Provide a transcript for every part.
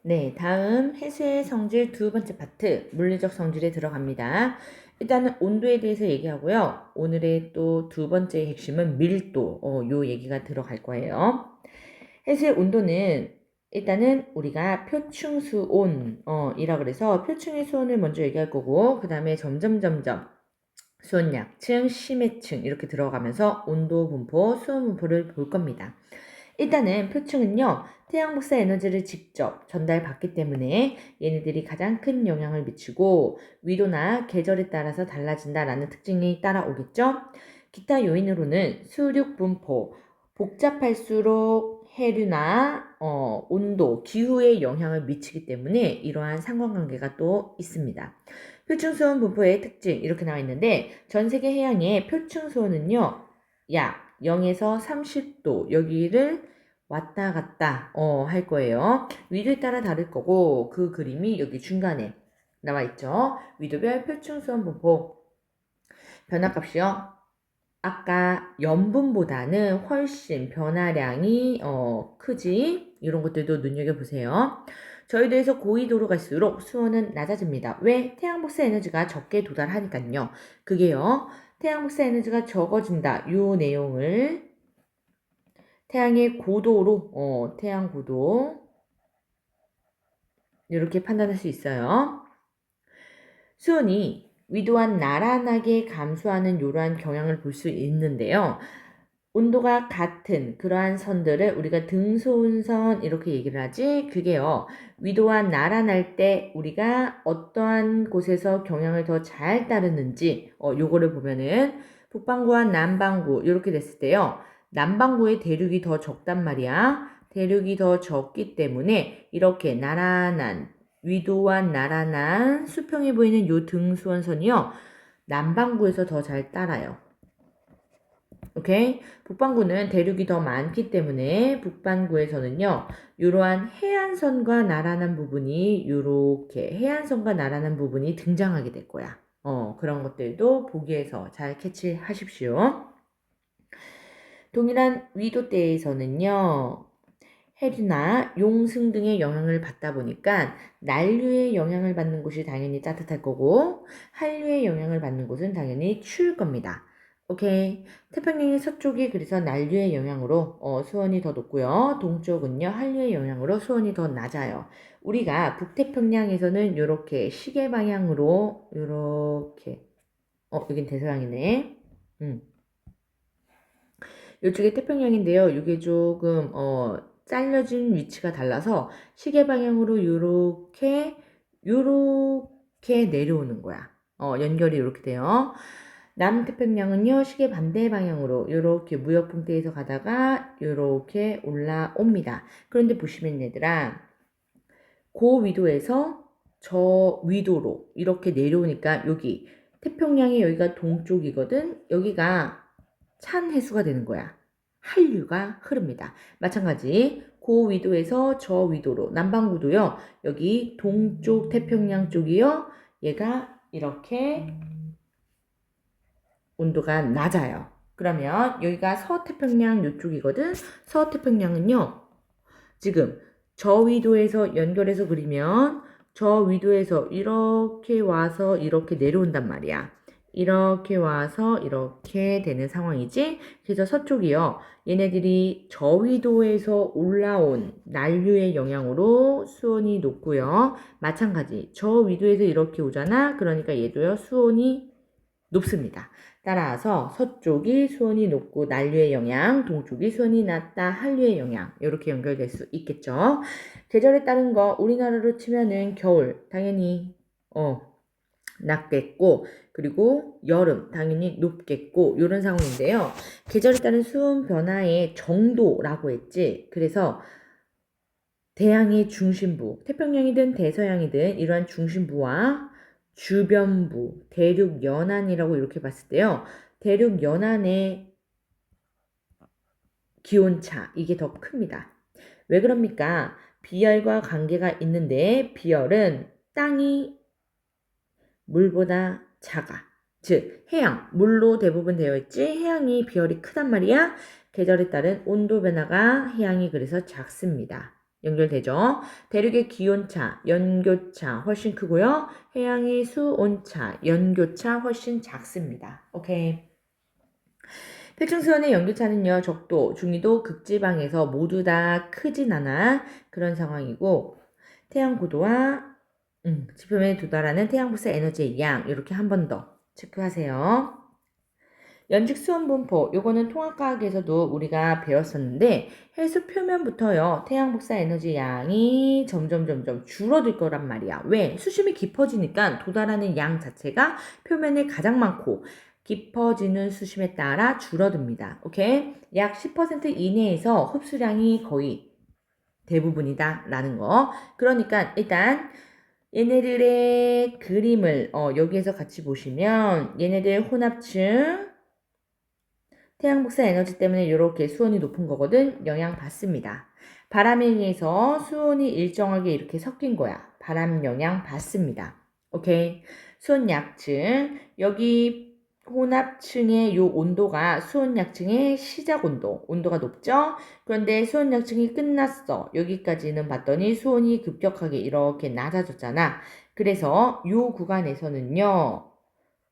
네, 다음 해수의 성질 두 번째 파트, 물리적 성질에 들어갑니다. 일단은 온도에 대해서 얘기하고요. 오늘의 또 두 번째 핵심은 밀도, 요 얘기가 들어갈 거예요. 해수의 온도는 일단은 우리가 표층수온, 이라 그래서 표층의 수온을 먼저 얘기할 거고, 그 다음에 점점 수온 약층, 심해층 이렇게 들어가면서 온도 분포, 수온 분포를 볼 겁니다. 일단은 표층은요, 태양 복사 에너지를 직접 전달받기 때문에 얘네들이 가장 큰 영향을 미치고 위도나 계절에 따라서 달라진다라는 특징이 따라오겠죠. 기타 요인으로는 수륙 분포, 복잡할수록 해류나 온도, 기후에 영향을 미치기 때문에 이러한 상관관계가 또 있습니다. 표층수온 분포의 특징 이렇게 나와 있는데 전 세계 해양의 표층수온은요, 약 0에서 30도 여기를 왔다 갔다 할 거예요. 위도에 따라 다를 거고 그 그림이 여기 중간에 나와 있죠. 위도별 표층수온 분포 변화값이요. 아까 염분보다는 훨씬 변화량이 크지. 이런 것들도 눈여겨보세요. 저희도에서 고위도로 갈수록 수온은 낮아집니다. 왜? 태양복사 에너지가 적게 도달하니까요. 그게요. 태양복사 에너지가 적어진다. 요 내용을 태양의 고도로 태양 고도 이렇게 판단할 수 있어요. 수온이 위도와 나란하게 감소하는 이러한 경향을 볼 수 있는데요. 온도가 같은 그러한 선들을 우리가 등소운선 이렇게 얘기를 하지. 그게요, 위도와 나란할 때 우리가 어떠한 곳에서 경향을 더 잘 따르는지 요거를 보면은 북반구와 남반구 이렇게 됐을 때요, 남반구의 대륙이 더 적단 말이야. 대륙이 더 적기 때문에 이렇게 나란한 위도와 나란한 수평이 보이는 요 등수원선이요, 남반구에서 더 잘 따라요. 오케이? 북반구는 대륙이 더 많기 때문에 북반구에서는요, 이러한 해안선과 나란한 부분이 요렇게 해안선과 나란한 부분이 등장하게 될 거야. 그런 것들도 보기에서 잘 캐치하십시오. 동일한 위도대에서는요, 해류나 용승 등의 영향을 받다 보니까 난류의 영향을 받는 곳이 당연히 따뜻할 거고 한류의 영향을 받는 곳은 당연히 추울 겁니다. 오케이. 태평양의 서쪽이 그래서 난류의 영향으로 수온이 더 높고요. 동쪽은요, 한류의 영향으로 수온이 더 낮아요. 우리가 북태평양에서는 이렇게 시계 방향으로 이렇게 여긴 대서양이네. 이쪽에 태평양인데요. 이게 조금 잘려진 위치가 달라서 시계 방향으로 요렇게 내려오는 거야. 연결이 이렇게 돼요. 남태평양은요, 시계 반대 방향으로 요렇게 무역풍대에서 가다가 요렇게 올라옵니다. 그런데 보시면 얘들아, 고위도에서 저 위도로 이렇게 내려오니까 여기 태평양의 여기가 동쪽이거든. 여기가 찬 해수가 되는 거야. 한류가 흐릅니다. 마찬가지 고위도에서 저 위도로 남반구도요. 여기 동쪽 태평양 쪽이요. 얘가 이렇게 온도가 낮아요. 그러면 여기가 서태평양 이쪽이거든. 서태평양은요, 지금 저 위도에서 연결해서 그리면 저 위도에서 이렇게 와서 이렇게 내려온단 말이야. 이렇게 와서 이렇게 되는 상황이지. 그래서 서쪽이요, 얘네들이 저 위도에서 올라온 난류의 영향으로 수온이 높고요. 마찬가지 저 위도에서 이렇게 오잖아. 그러니까 얘도요, 수온이 높습니다. 따라서 서쪽이 수온이 높고 난류의 영향, 동쪽이 수온이 낮다 한류의 영향, 이렇게 연결될 수 있겠죠. 계절에 따른 거 우리나라로 치면은 겨울 당연히 낮겠고, 그리고 여름 당연히 높겠고, 이런 상황인데요. 계절에 따른 수온 변화의 정도라고 했지. 그래서 대양의 중심부, 태평양이든 대서양이든 이러한 중심부와 주변부, 대륙 연안이라고 이렇게 봤을 때요, 대륙 연안의 기온차, 이게 더 큽니다. 왜 그럽니까? 비열과 관계가 있는데 비열은 땅이 물보다 작아. 즉 해양, 물로 대부분 되어 있지. 해양이 비열이 크단 말이야. 계절에 따른 온도 변화가 해양이 그래서 작습니다. 연결되죠. 대륙의 기온차, 연교차 훨씬 크고요. 해양의 수온차, 연교차 훨씬 작습니다. 오케이. 필중수원의 연교차는요, 적도, 중위도, 극지방에서 모두 다 크진 않아 그런 상황이고, 태양 고도와 지표면에 도달하는 태양 복사 에너지의 양, 이렇게 한 번 더 체크하세요. 연직 수온 분포, 요거는 통합과학에서도 우리가 배웠었는데 해수 표면부터요 태양 복사 에너지 양이 점점 줄어들 거란 말이야. 왜? 수심이 깊어지니까 도달하는 양 자체가 표면에 가장 많고 깊어지는 수심에 따라 줄어듭니다. 오케이? 약 10% 이내에서 흡수량이 거의 대부분이다 라는 거. 그러니까 일단 얘네들의 그림을 여기에서 같이 보시면 얘네들 혼합층 태양 복사 에너지 때문에 이렇게 수온이 높은 거거든. 영향 받습니다. 바람에 의해서 수온이 일정하게 이렇게 섞인 거야. 바람 영향 받습니다. 오케이. 수온 약층. 여기 혼합층의 요 온도가 수온 약층의 시작 온도가 높죠? 그런데 수온 약층이 끝났어. 여기까지는 봤더니 수온이 급격하게 이렇게 낮아졌잖아. 그래서 요 구간에서는요.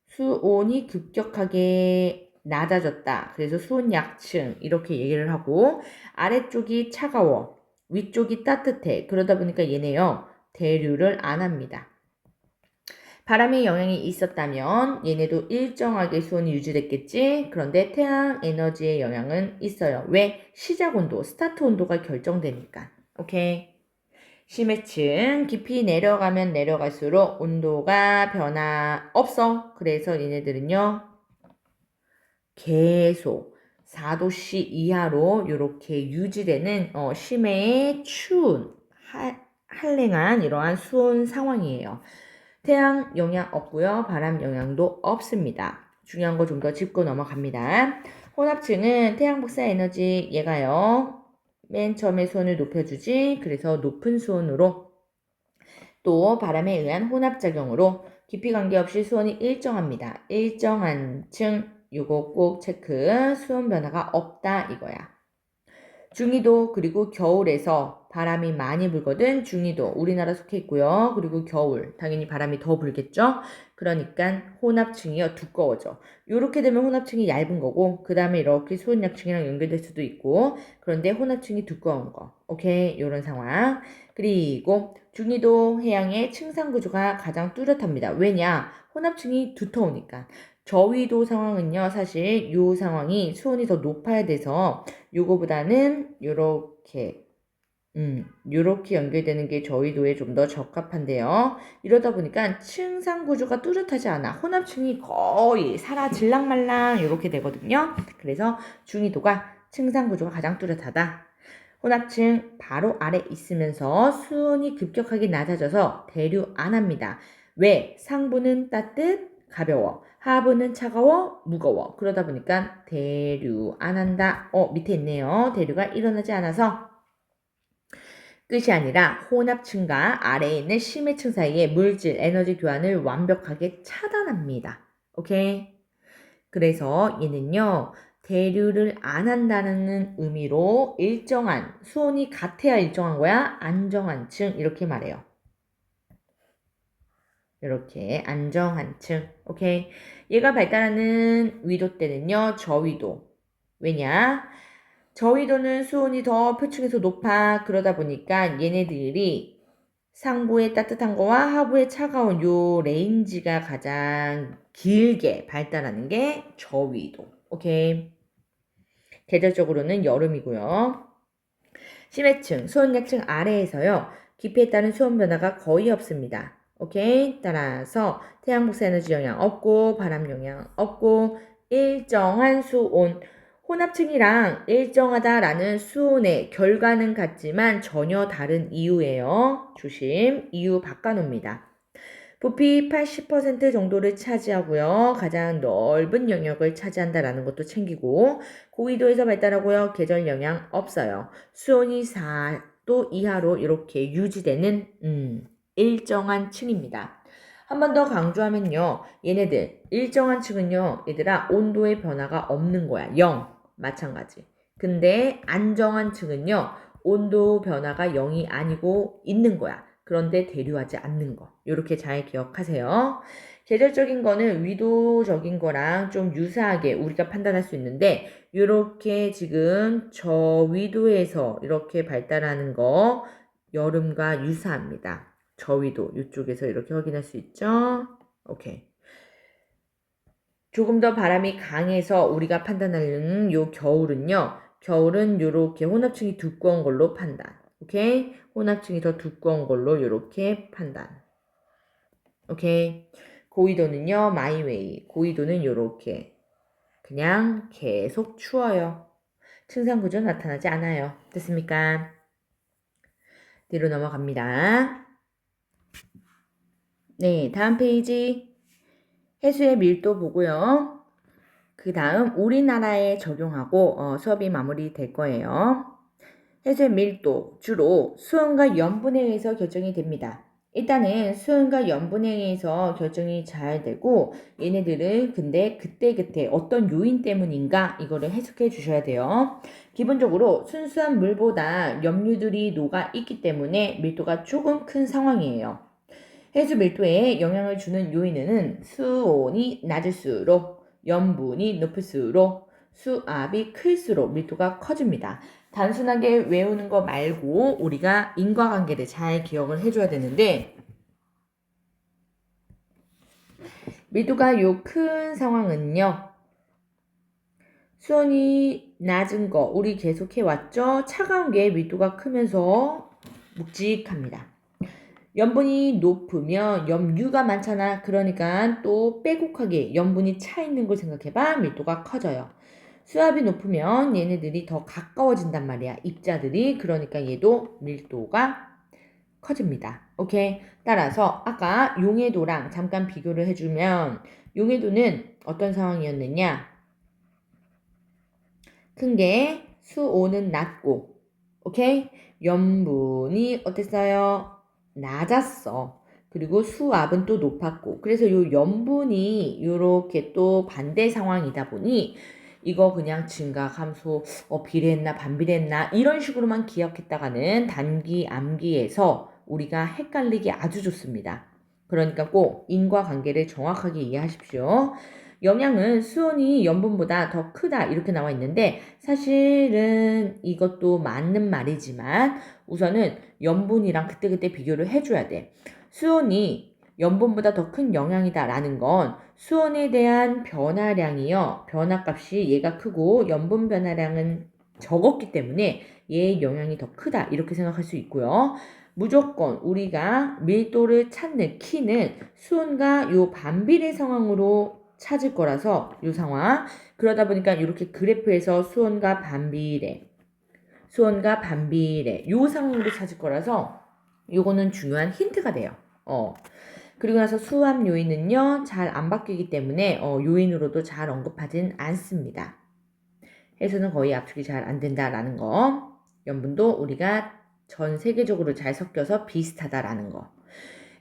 수온이 급격하게 낮아졌다. 그래서 수온 약층 이렇게 얘기를 하고 아래쪽이 차가워. 위쪽이 따뜻해. 그러다 보니까 얘네요. 대류를 안 합니다. 바람의 영향이 있었다면 얘네도 일정하게 수온이 유지됐겠지. 그런데 태양 에너지의 영향은 있어요. 왜? 시작 온도, 스타트 온도가 결정되니까. 오케이. 심해층 깊이 내려가면 내려갈수록 온도가 변화 없어. 그래서 얘네들은요. 계속 4도씨 이하로 이렇게 유지되는 심해의 추운 한랭한 이러한 수온 상황이에요. 태양 영향 없고요. 바람 영향도 없습니다. 중요한 거 좀 더 짚고 넘어갑니다. 혼합층은 태양 복사 에너지 얘가요. 맨 처음에 수온을 높여주지. 그래서 높은 수온으로 또 바람에 의한 혼합작용으로 깊이 관계없이 수온이 일정합니다. 일정한 층 요거 꼭 체크. 수온 변화가 없다 이거야. 중위도 그리고 겨울에서 바람이 많이 불거든. 중위도 우리나라 속해 있고요. 그리고 겨울 당연히 바람이 더 불겠죠. 그러니까 혼합층이요 두꺼워져. 이렇게 되면 혼합층이 얇은 거고 그 다음에 이렇게 수온약층이랑 연결될 수도 있고 그런데 혼합층이 두꺼운 거. 오케이 이런 상황. 그리고 중위도 해양의 층상 구조가 가장 뚜렷합니다. 왜냐? 혼합층이 두터우니까. 저위도 상황은요 사실 이 상황이 수온이 더 높아야 돼서 요거보다는 요렇게 연결되는 게 저위도에 좀 더 적합한데요. 이러다 보니까 층상 구조가 뚜렷하지 않아. 혼합층이 거의 사라질랑말랑 이렇게 되거든요. 그래서 중위도가 층상 구조가 가장 뚜렷하다. 혼합층 바로 아래 있으면서 수온이 급격하게 낮아져서 대류 안 합니다. 왜? 상부는 따뜻, 가벼워. 하부는 차가워, 무거워. 그러다 보니까 대류 안 한다. 밑에 있네요. 대류가 일어나지 않아서 끝이 아니라 혼합층과 아래에 있는 심해층 사이의 물질, 에너지 교환을 완벽하게 차단합니다. 오케이? 그래서 얘는요. 대류를 안 한다는 의미로 일정한, 수온이 같아야 일정한 거야. 안정한 층 이렇게 말해요. 이렇게 안정한 층. 오케이. 얘가 발달하는 위도 때는요. 저위도. 왜냐? 저위도는 수온이 더 표층에서 높아. 그러다 보니까 얘네들이 상부의 따뜻한 거와 하부의 차가운 요 레인지가 가장 길게 발달하는 게 저위도. 오케이. 계절적으로는 여름이고요. 심해층, 수온약층 아래에서요. 깊이에 따른 수온 변화가 거의 없습니다. 오케이? 따라서 태양 복사 에너지 영향 없고 바람 영향 없고 일정한 수온 혼합층이랑 일정하다라는 수온의 결과는 같지만 전혀 다른 이유예요. 조심. 이유 바꿔놓습니다. 부피 80% 정도를 차지하고요. 가장 넓은 영역을 차지한다라는 것도 챙기고 고위도에서 발달하고요. 계절 영향 없어요. 수온이 4도 이하로 이렇게 유지되는 일정한 층입니다. 한 번 더 강조하면요. 얘네들 일정한 층은요. 얘들아 온도의 변화가 없는 거야. 0. 마찬가지. 근데 안정한 층은요. 온도 변화가 0이 아니고 있는 거야. 그런데 대류하지 않는 거. 이렇게 잘 기억하세요. 계절적인 거는 위도적인 거랑 좀 유사하게 우리가 판단할 수 있는데 이렇게 지금 저위도에서 이렇게 발달하는 거 여름과 유사합니다. 저위도 이쪽에서 이렇게 확인할 수 있죠. 오케이. 조금 더 바람이 강해서 우리가 판단하는 요 겨울은 요렇게 혼합층이 두꺼운 걸로 판단. 오케이? 혼합층이 더 두꺼운 걸로 요렇게 판단. 오케이? 고위도는요, 마이웨이. 고위도는 요렇게 그냥 계속 추워요. 층상구조 나타나지 않아요. 됐습니까? 뒤로 넘어갑니다. 네, 다음 페이지. 해수의 밀도 보고요. 그 다음 우리나라에 적용하고 수업이 마무리될 거예요. 해수의 밀도 주로 수온과 염분에 의해서 결정이 됩니다. 일단은 수온과 염분에 의해서 결정이 잘 되고 얘네들은 근데 그때그때 어떤 요인 때문인가 이거를 해석해 주셔야 돼요. 기본적으로 순수한 물보다 염류들이 녹아 있기 때문에 밀도가 조금 큰 상황이에요. 해수 밀도에 영향을 주는 요인은 수온이 낮을수록 염분이 높을수록 수압이 클수록 밀도가 커집니다. 단순하게 외우는 거 말고 우리가 인과관계를 잘 기억을 해줘야 되는데 밀도가 요 큰 상황은요. 수온이 낮은 거 우리 계속 해왔죠. 차가운 게 밀도가 크면서 묵직합니다. 염분이 높으면 염류가 많잖아. 그러니까 또 빼곡하게 염분이 차 있는 걸 생각해봐. 밀도가 커져요. 수압이 높으면 얘네들이 더 가까워진단 말이야. 입자들이. 그러니까 얘도 밀도가 커집니다. 오케이? 따라서 아까 용해도랑 잠깐 비교를 해주면 용해도는 어떤 상황이었느냐? 큰 게 수온은 낮고 오케이? 염분이 어땠어요? 낮았어. 그리고 수압은 또 높았고. 그래서 요 염분이 요렇게 또 반대 상황이다 보니 이거 그냥 증가, 감소, 비례했나 반비례했나 이런 식으로만 기억했다가는 단기, 암기에서 우리가 헷갈리기 아주 좋습니다. 그러니까 꼭 인과관계를 정확하게 이해하십시오. 영양은 수온이 염분보다 더 크다 이렇게 나와 있는데 사실은 이것도 맞는 말이지만 우선은 염분이랑 그때그때 비교를 해줘야 돼. 수온이 염분보다 더 큰 영향이다 라는 건 수온에 대한 변화량이요. 변화값이 얘가 크고 염분 변화량은 적었기 때문에 얘의 영향이 더 크다 이렇게 생각할 수 있고요. 무조건 우리가 밀도를 찾는 키는 수온과 요 반비례 상황으로 찾을 거라서 요 상황 그러다 보니까 이렇게 그래프에서 수온과 반비례 요 상황으로 찾을 거라서 요거는 중요한 힌트가 돼요. 그리고 나서 수압 요인은요 잘 안 바뀌기 때문에 요인으로도 잘 언급하진 않습니다. 해수는 거의 압축이 잘 안 된다라는 거. 염분도 우리가 전 세계적으로 잘 섞여서 비슷하다라는 거.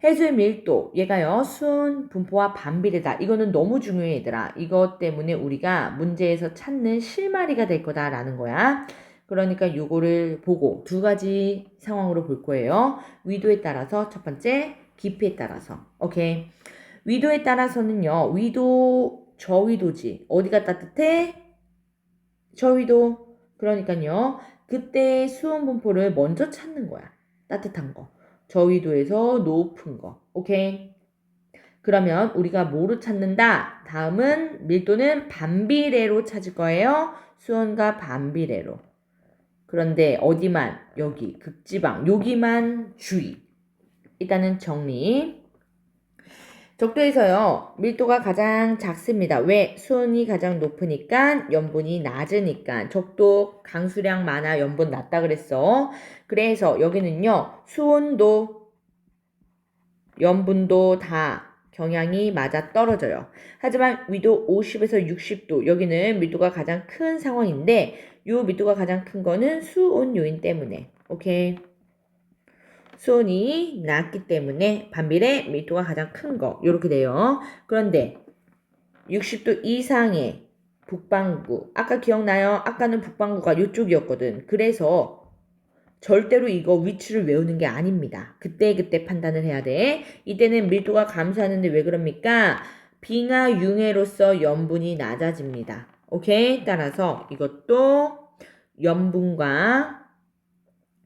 해수의 밀도, 얘가요, 수온 분포와 반비례다. 이거는 너무 중요해, 얘들아. 이것 때문에 우리가 문제에서 찾는 실마리가 될 거다라는 거야. 그러니까 요거를 보고 두 가지 상황으로 볼 거예요. 위도에 따라서 첫 번째, 깊이에 따라서. 오케이. 위도에 따라서는요, 저위도지. 어디가 따뜻해? 저위도. 그러니까요, 그때 수온 분포를 먼저 찾는 거야. 따뜻한 거. 저위도에서 높은 거. 오케이? 그러면 우리가 뭐로 찾는다? 다음은 밀도는 반비례로 찾을 거예요. 수온과 반비례로. 그런데 어디만? 여기 극지방. 여기만 주의. 일단은 정리. 적도에서요. 밀도가 가장 작습니다. 왜? 수온이 가장 높으니까 염분이 낮으니까. 적도 강수량 많아 염분 낮다 그랬어. 그래서 여기는요. 수온도 염분도 다 경향이 맞아 떨어져요. 하지만 위도 50에서 60도 여기는 밀도가 가장 큰 상황인데 이 밀도가 가장 큰 거는 수온 요인 때문에. 오케이. 수온이 낮기 때문에 반비례 밀도가 가장 큰 거 이렇게 돼요. 그런데 60도 이상의 북반구 아까 기억나요? 아까는 북반구가 이쪽이었거든. 그래서 절대로 이거 위치를 외우는 게 아닙니다. 그때그때 판단을 해야 돼. 이때는 밀도가 감소하는데 왜 그럽니까? 빙하 융해로서 염분이 낮아집니다. 오케이? 따라서 이것도 염분과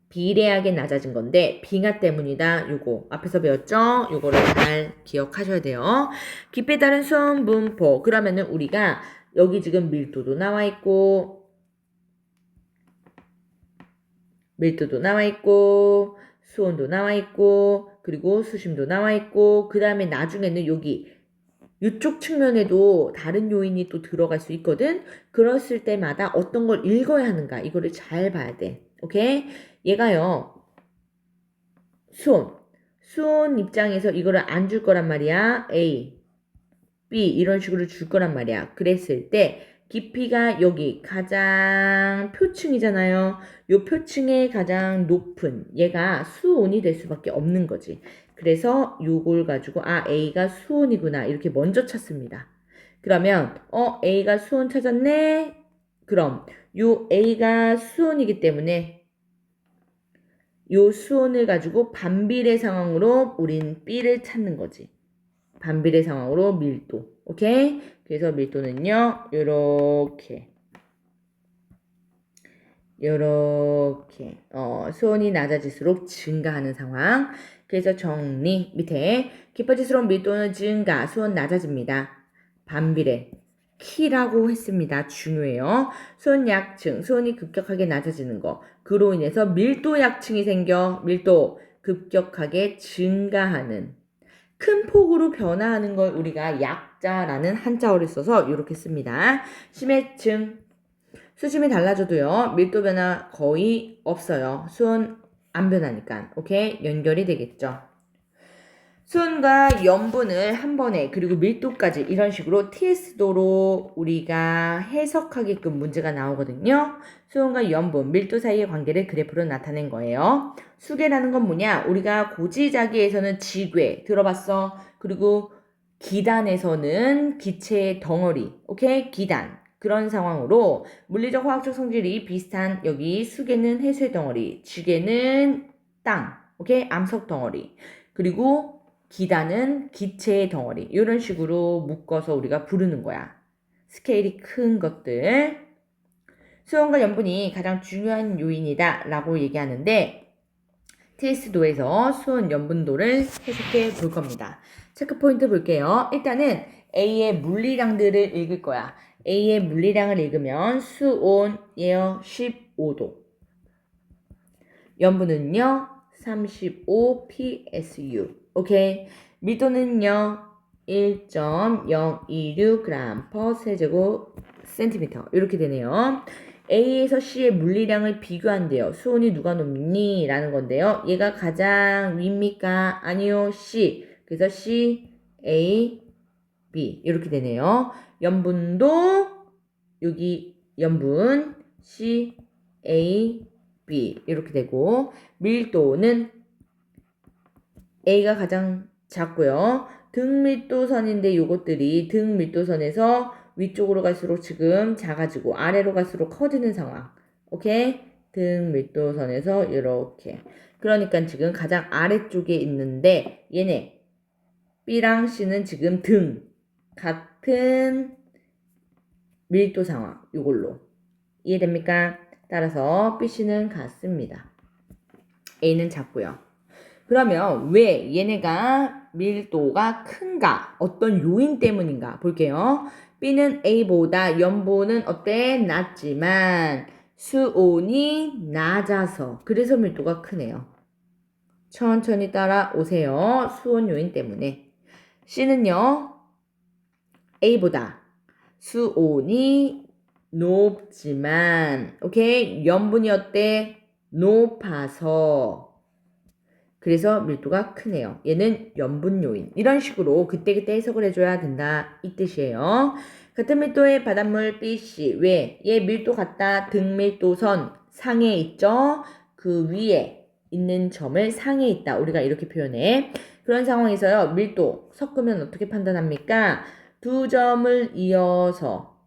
비례하게 낮아진 건데 빙하 때문이다. 요거 앞에서 배웠죠? 요거를 잘 기억하셔야 돼요. 깊이에 따른 수온 분포. 그러면은 우리가 여기 지금 밀도도 나와 있고 수온도 나와 있고 그리고 수심도 나와 있고 그 다음에 나중에는 여기 이쪽 측면에도 다른 요인이 또 들어갈 수 있거든. 그랬을 때마다 어떤 걸 읽어야 하는가 이거를 잘 봐야 돼. 오케이? 얘가요. 수온 입장에서 이거를 안 줄 거란 말이야. A, B 이런 식으로 줄 거란 말이야. 그랬을 때 깊이가 여기 가장 표층이잖아요. 요 표층의 가장 높은 얘가 수온이 될 수밖에 없는 거지. 그래서 요걸 가지고 A가 수온이구나 이렇게 먼저 찾습니다. 그러면 A가 수온 찾았네? 그럼 요 A가 수온이기 때문에 요 수온을 가지고 반비례 상황으로 우린 B를 찾는 거지. 반비례 상황으로 밀도. 오케이? 그래서 밀도는요. 요렇게 수온이 낮아질수록 증가하는 상황. 그래서 정리 밑에 깊어질수록 밀도는 증가, 수온 낮아집니다. 반비례 키라고 했습니다. 중요해요. 수온 약층, 수온이 급격하게 낮아지는 거. 그로 인해서 밀도 약층이 생겨 밀도 급격하게 증가하는 큰 폭으로 변화하는 걸 우리가 약자라는 한자어를 써서 이렇게 씁니다. 심해층 수심이 달라져도요. 밀도 변화 거의 없어요. 수온 안 변하니까. 오케이? 연결이 되겠죠. 수온과 염분을 한 번에 그리고 밀도까지 이런 식으로 TS도로 우리가 해석하게끔 문제가 나오거든요. 수온과 염분, 밀도 사이의 관계를 그래프로 나타낸 거예요. 수계라는 건 뭐냐? 우리가 고지자기에서는 지괴 들어봤어. 그리고 기단에서는 기체의 덩어리. 오케이? 기단. 그런 상황으로 물리적 화학적 성질이 비슷한 여기 수계는 해수의 덩어리, 지괴는 땅. 오케이? 암석 덩어리. 그리고 기단은 기체의 덩어리 이런 식으로 묶어서 우리가 부르는 거야. 스케일이 큰 것들. 수온과 염분이 가장 중요한 요인이다 라고 얘기하는데 TS도에서 수온 염분도를 해석해 볼 겁니다. 체크 포인트 볼게요. 일단은 A의 물리량들을 읽을 거야. A의 물리량을 읽으면 수온이에요. 15도. 염분은요. 35 PSU. 오케이. 밀도는요. 1.026g per 세제곱 센티미터. 이렇게 되네요. A에서 C의 물리량을 비교한대요. 수온이 누가 높니? 라는 건데요. 얘가 가장 위입니까? 아니요. C. 그래서 C, A, B. 이렇게 되네요. 염분도 여기 염분 C, A, B 이렇게 되고 밀도는 A가 가장 작고요. 등밀도선인데 요것들이 등밀도선에서 위쪽으로 갈수록 지금 작아지고 아래로 갈수록 커지는 상황. 오케이? 등밀도선에서 이렇게. 그러니까 지금 가장 아래쪽에 있는데 얘네 B랑 C는 지금 같은 밀도 상황. 요걸로. 이해됩니까? 따라서 BC는 같습니다. A는 작고요. 그러면 왜 얘네가 밀도가 큰가? 어떤 요인 때문인가? 볼게요. B는 A보다 염분은 어때? 낮지만 수온이 낮아서 그래서 밀도가 크네요. 천천히 따라오세요. 수온 요인 때문에. C는요. A보다 수온이 높지만 오케이? 염분이 어때? 높아서 그래서 밀도가 크네요. 얘는 염분 요인. 이런 식으로 그때그때 해석을 해줘야 된다. 이 뜻이에요. 같은 밀도의 바닷물 BC. 왜? 얘 밀도 같다. 등밀도선 상에 있죠? 그 위에 있는 점을 상에 있다. 우리가 이렇게 표현해. 그런 상황에서요. 밀도 섞으면 어떻게 판단합니까? 두 점을 이어서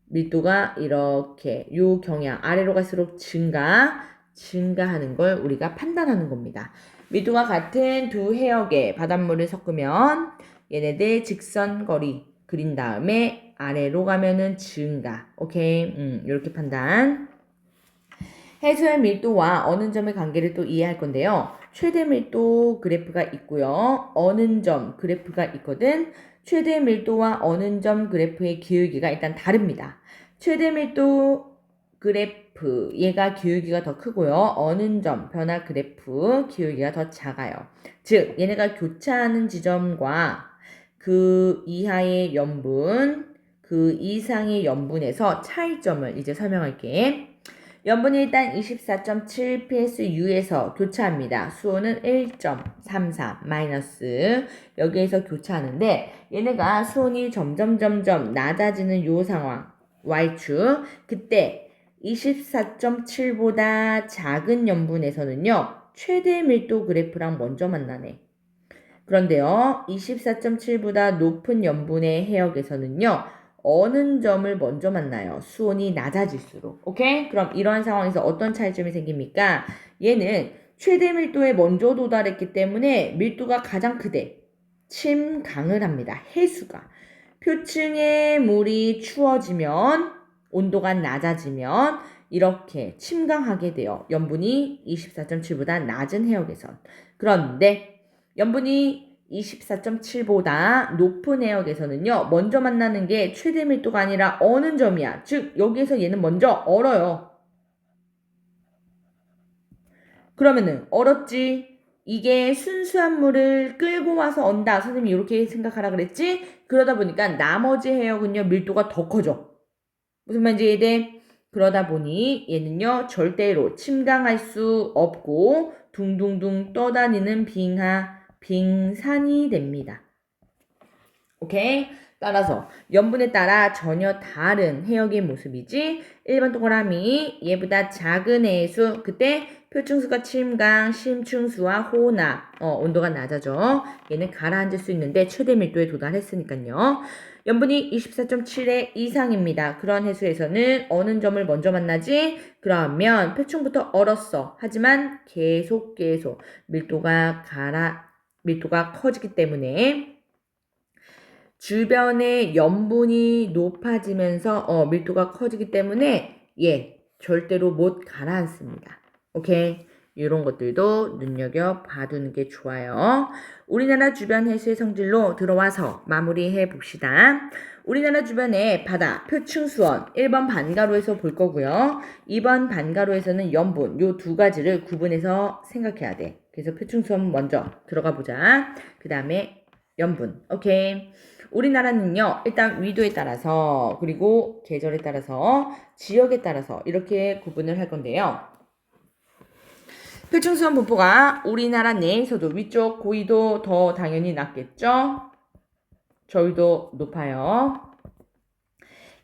밀도가 이렇게 요 경향 아래로 갈수록 증가 증가하는 걸 우리가 판단하는 겁니다. 밀도가 같은 두 해역의 바닷물을 섞으면 얘네들 직선거리 그린 다음에 아래로 가면은 증가. 오케이. 이렇게 판단. 해수의 밀도와 어는 점의 관계를 또 이해할 건데요. 최대 밀도 그래프가 있고요. 어는 점 그래프가 있거든. 최대 밀도와 어는 점 그래프의 기울기가 일단 다릅니다. 최대 밀도 그래프 얘가 기울기가 더 크고요. 어는 점 변화 그래프 기울기가 더 작아요. 즉 얘네가 교차하는 지점과 그 이하의 염분, 그 이상의 염분에서 차이점을 이제 설명할게. 염분이 일단 24.7 psu에서 교차합니다. 수온은 1.33 마이너스 여기에서 교차하는데 얘네가 수온이 점점 낮아지는 요 상황 Y축 그때 24.7보다 작은 염분에서는요 최대 밀도 그래프랑 먼저 만나네. 그런데요 24.7보다 높은 염분의 해역에서는요 어는 점을 먼저 만나요. 수온이 낮아질수록. 오케이? 그럼 이러한 상황에서 어떤 차이점이 생깁니까? 얘는 최대 밀도에 먼저 도달했기 때문에 밀도가 가장 크대. 침강을 합니다. 해수가. 표층의 물이 추워지면 온도가 낮아지면 이렇게 침강하게 돼요. 염분이 24.7보다 낮은 해역에선. 그런데 염분이 24.7보다 높은 해역에서는요. 먼저 만나는 게 최대 밀도가 아니라 어는 점이야. 즉 여기에서 얘는 먼저 얼어요. 그러면은 얼었지. 이게 순수한 물을 끌고 와서 언다. 선생님이 이렇게 생각하라 그랬지? 그러다 보니까 나머지 해역은요. 밀도가 더 커져. 무슨 말인지 이해돼? 그러다 보니 얘는요. 절대로 침강할 수 없고 둥둥둥 떠다니는 빙산이 됩니다. 오케이? 따라서 염분에 따라 전혀 다른 해역의 모습이지 1번 동그라미 얘보다 작은 해수 그때 표층수가 침강, 심층수와 호납 온도가 낮아져 얘는 가라앉을 수 있는데 최대 밀도에 도달했으니까요. 염분이 24.7의 이상입니다. 그런 해수에서는 어느 점을 먼저 만나지? 그러면 표층부터 얼었어. 하지만 계속 밀도가 커지기 때문에 주변의 염분이 높아지면서 밀도가 커지기 때문에 절대로 못 가라앉습니다. 오케이? 이런 것들도 눈여겨봐두는 게 좋아요. 우리나라 주변 해수의 성질로 들어와서 마무리해 봅시다. 우리나라 주변의 바다, 표층수원 1번 반가로에서 볼 거고요. 2번 반가로에서는 염분 요 두 가지를 구분해서 생각해야 돼. 그래서 표층수원 먼저 들어가 보자. 그 다음에 염분. 오케이? 우리나라는요 일단 위도에 따라서 그리고 계절에 따라서 지역에 따라서 이렇게 구분을 할 건데요. 표층수원 분포가 우리나라 내에서도 위쪽 고위도 더 당연히 낮겠죠. 저위도 높아요.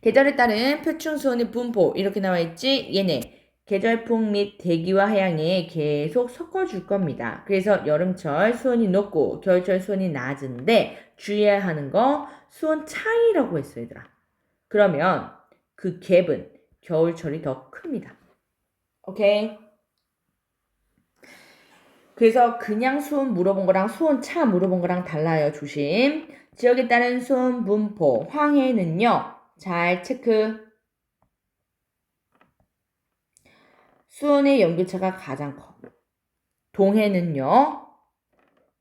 계절에 따른 표층수온의 분포 이렇게 나와 있지. 얘네 계절풍 및 대기와 해양에 계속 섞어줄 겁니다. 그래서 여름철 수온이 높고 겨울철 수온이 낮은데 주의해야 하는 거 수온 차이라고 했어 얘들아. 그러면 그 갭은 겨울철이 더 큽니다. 오케이? 그래서 그냥 수온 물어본 거랑 수온 차 물어본 거랑 달라요. 조심. 지역에 따른 수온 분포 황해는요. 잘 체크. 수온의 연교차가 가장 커. 동해는요.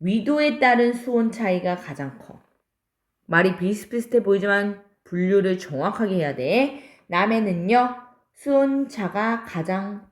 위도에 따른 수온 차이가 가장 커. 말이 비슷비슷해 보이지만 분류를 정확하게 해야 돼. 남해는요. 수온 차가 가장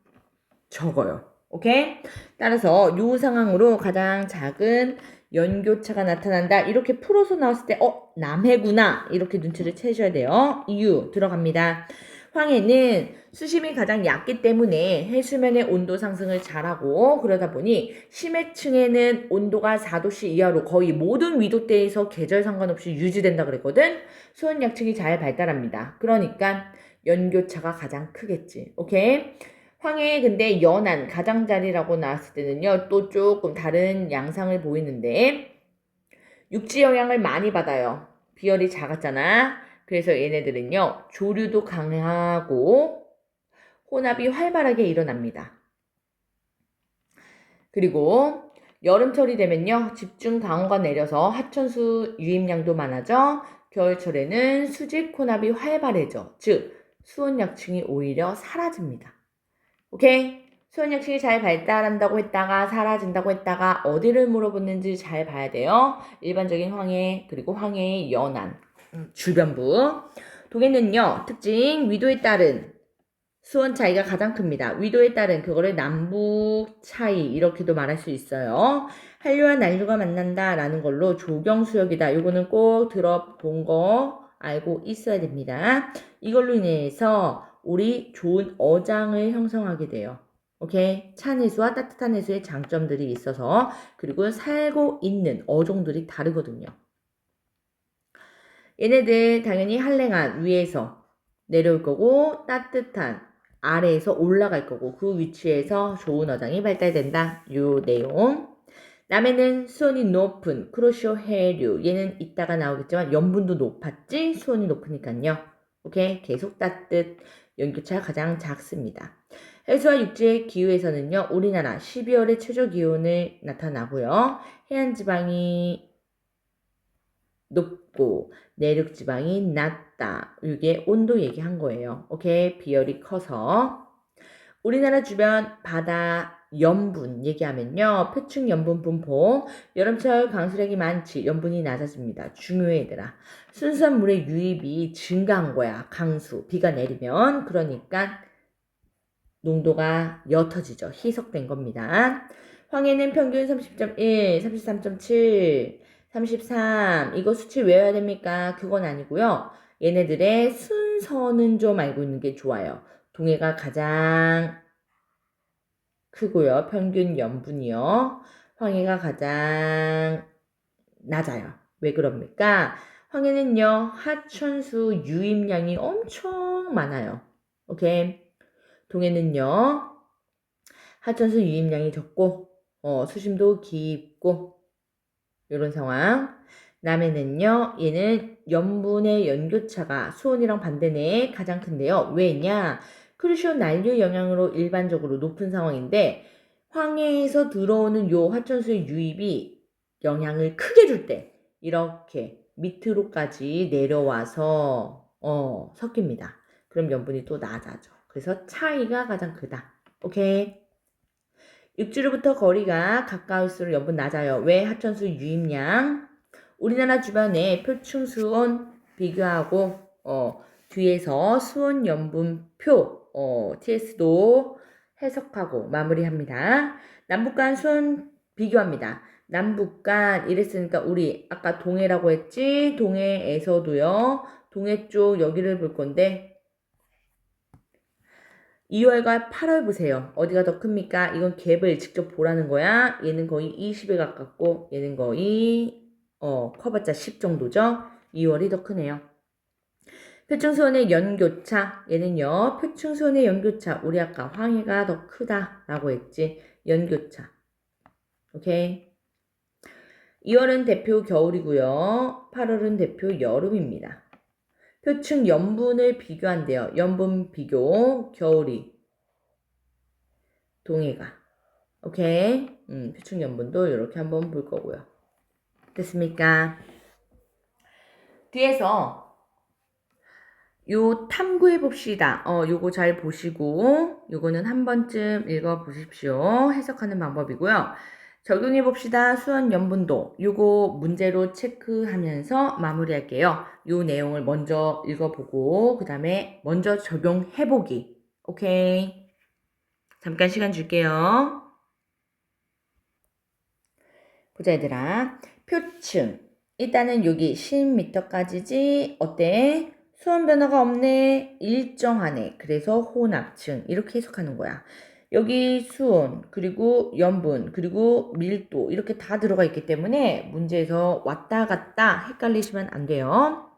적어요. 오케이? 따라서 이 상황으로 가장 작은 연교차가 나타난다. 이렇게 풀어서 나왔을 때 남해구나. 이렇게 눈치를 채셔야 돼요. 이유 들어갑니다. 황해는 수심이 가장 얕기 때문에 해수면의 온도 상승을 잘하고 그러다 보니 심해층에는 온도가 4도씨 이하로 거의 모든 위도대에서 계절 상관없이 유지된다 그랬거든. 수온 약층이 잘 발달합니다. 그러니까 연교차가 가장 크겠지. 오케이? 황해의 근데 연안 가장자리라고 나왔을 때는요 또 조금 다른 양상을 보이는데 육지 영향을 많이 받아요. 비열이 작았잖아. 그래서 얘네들은요 조류도 강하고 혼합이 활발하게 일어납니다. 그리고 여름철이 되면요. 집중 강우가 내려서 하천수 유입량도 많아져 겨울철에는 수직 혼합이 활발해져. 즉 수온약층이 오히려 사라집니다. 오케이? 수온약층이 잘 발달한다고 했다가 사라진다고 했다가 어디를 물어보는지 잘 봐야 돼요. 일반적인 황해 그리고 황해의 연안 주변부. 동해는요. 특징 위도에 따른 수온 차이가 가장 큽니다. 위도에 따른 그거를 남북 차이 이렇게도 말할 수 있어요. 한류와 난류가 만난다라는 걸로 조경수역이다. 요거는 꼭 들어본 거 알고 있어야 됩니다. 이걸로 인해서 우리 좋은 어장을 형성하게 돼요. 오케이? 찬 해수와 따뜻한 해수의 장점들이 있어서 그리고 살고 있는 어종들이 다르거든요. 얘네들 당연히 한랭한 위에서 내려올 거고 따뜻한 아래에서 올라갈 거고 그 위치에서 좋은 어장이 발달된다. 요 내용. 남해는 수온이 높은 크로시오 해류. 얘는 이따가 나오겠지만 염분도 높았지? 수온이 높으니까요. 오케이? 계속 따뜻. 연교차가 가장 작습니다. 해수와 육지의 기후에서는요. 우리나라 12월의 최저 기온을 나타나고요. 해안지방이 높고 내륙 지방이 낮다. 이게 온도 얘기한 거예요. 오케이? 비열이 커서 우리나라 주변 바다 염분 얘기하면요. 표층 염분 분포 여름철 강수량이 많지 염분이 낮아집니다. 중요해 얘들아. 순수한 물의 유입이 증가한 거야. 강수 비가 내리면 그러니까 농도가 옅어지죠. 희석된 겁니다. 황해는 평균 30.1, 33.7 33 이거 수치 외워야 됩니까? 그건 아니고요. 얘네들의 순서는 좀 알고 있는 게 좋아요. 동해가 가장 크고요. 평균 염분이요. 황해가 가장 낮아요. 왜 그럽니까? 황해는요. 하천수 유입량이 엄청 많아요. 오케이. 동해는요. 하천수 유입량이 적고 수심도 깊고 이런 상황. 남해는요. 얘는 염분의 연교차가 수온이랑 반대네 가장 큰데요. 왜냐? 크루시오 난류 영향으로 일반적으로 높은 상황인데 황해에서 들어오는 요 하천수의 유입이 영향을 크게 줄 때 이렇게 밑으로까지 내려와서 섞입니다. 그럼 염분이 또 낮아져. 그래서 차이가 가장 크다. 오케이. 육지로부터 거리가 가까울수록 염분 낮아요. 왜? 하천수 유입량. 우리나라 주변에 표층 수온 비교하고 뒤에서 수온 염분표 TS도 해석하고 마무리합니다. 남북 간 수온 비교합니다. 남북 간 이랬으니까 우리 아까 동해라고 했지? 동해에서도요. 동해 쪽 여기를 볼 건데 2월과 8월 보세요. 어디가 더 큽니까? 이건 갭을 직접 보라는 거야. 얘는 거의 20에 가깝고 얘는 거의 커봤자 10 정도죠. 2월이 더 크네요. 표층수온의 연교차 얘는요. 표층수온의 연교차 우리 아까 황해가 더 크다라고 했지. 연교차. 오케이. 2월은 대표 겨울이고요. 8월은 대표 여름입니다. 표층 염분을 비교한대요. 염분 비교 겨울이 동해가 오케이 표층 염분도 이렇게 한번 볼 거고요. 됐습니까? 뒤에서 요 탐구해 봅시다. 요거 잘 보시고 요거는 한 번쯤 읽어 보십시오. 해석하는 방법이고요. 적용해 봅시다. 수원 염분도 요거 문제로 체크하면서 마무리할게요. 요 내용을 먼저 읽어보고 그 다음에 먼저 적용해보기. 오케이. 잠깐 시간 줄게요. 보자 얘들아. 표층. 일단은 여기 10m까지지. 어때? 수온 변화가 없네. 일정하네. 그래서 혼합층. 이렇게 해석하는 거야. 여기 수온, 그리고 염분, 그리고 밀도 이렇게 다 들어가 있기 때문에 문제에서 왔다 갔다 헷갈리시면 안 돼요.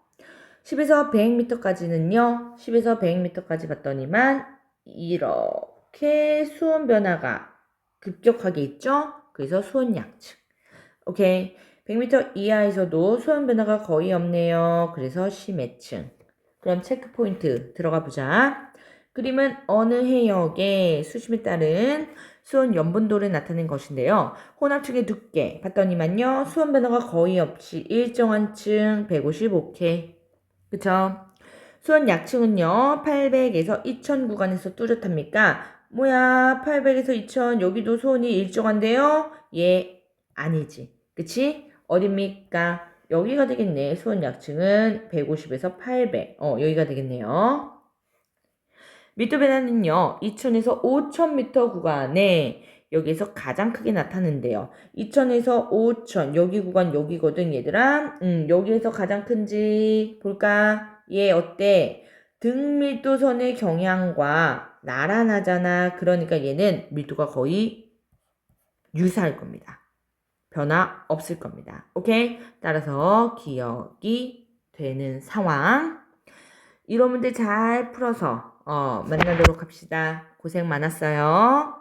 10에서 100m까지는요. 10에서 100m까지 봤더니만 이렇게 수온 변화가 급격하게 있죠. 그래서 수온 약층. 오케이. 100m 이하에서도 수온 변화가 거의 없네요. 그래서 심해층. 그럼 체크 포인트 들어가 보자. 그림은 어느 해역의 수심에 따른 수온 염분도를 나타낸 것인데요. 혼합층의 두께 봤더니만요. 수온 변화가 거의 없이 일정한 층 155K. 그쵸? 수온 약층은요. 800에서 2000 구간에서 뚜렷합니까? 뭐야 800에서 2000 여기도 수온이 일정한데요? 예, 아니지. 그치? 어딥니까? 여기가 되겠네. 수온 약층은 150에서 800. 여기가 되겠네요. 밀도 변화는요. 2000에서 5000m 구간에 여기에서 가장 크게 나타난대요. 2000에서 5000 여기 구간 여기거든 얘들아. 여기에서 가장 큰지 볼까? 얘 어때? 등밀도선의 경향과 나란하잖아. 그러니까 얘는 밀도가 거의 유사할 겁니다. 변화 없을 겁니다. 오케이? 따라서 기억이 되는 상황. 이런 문제 잘 풀어서 만나도록 합시다. 고생 많았어요.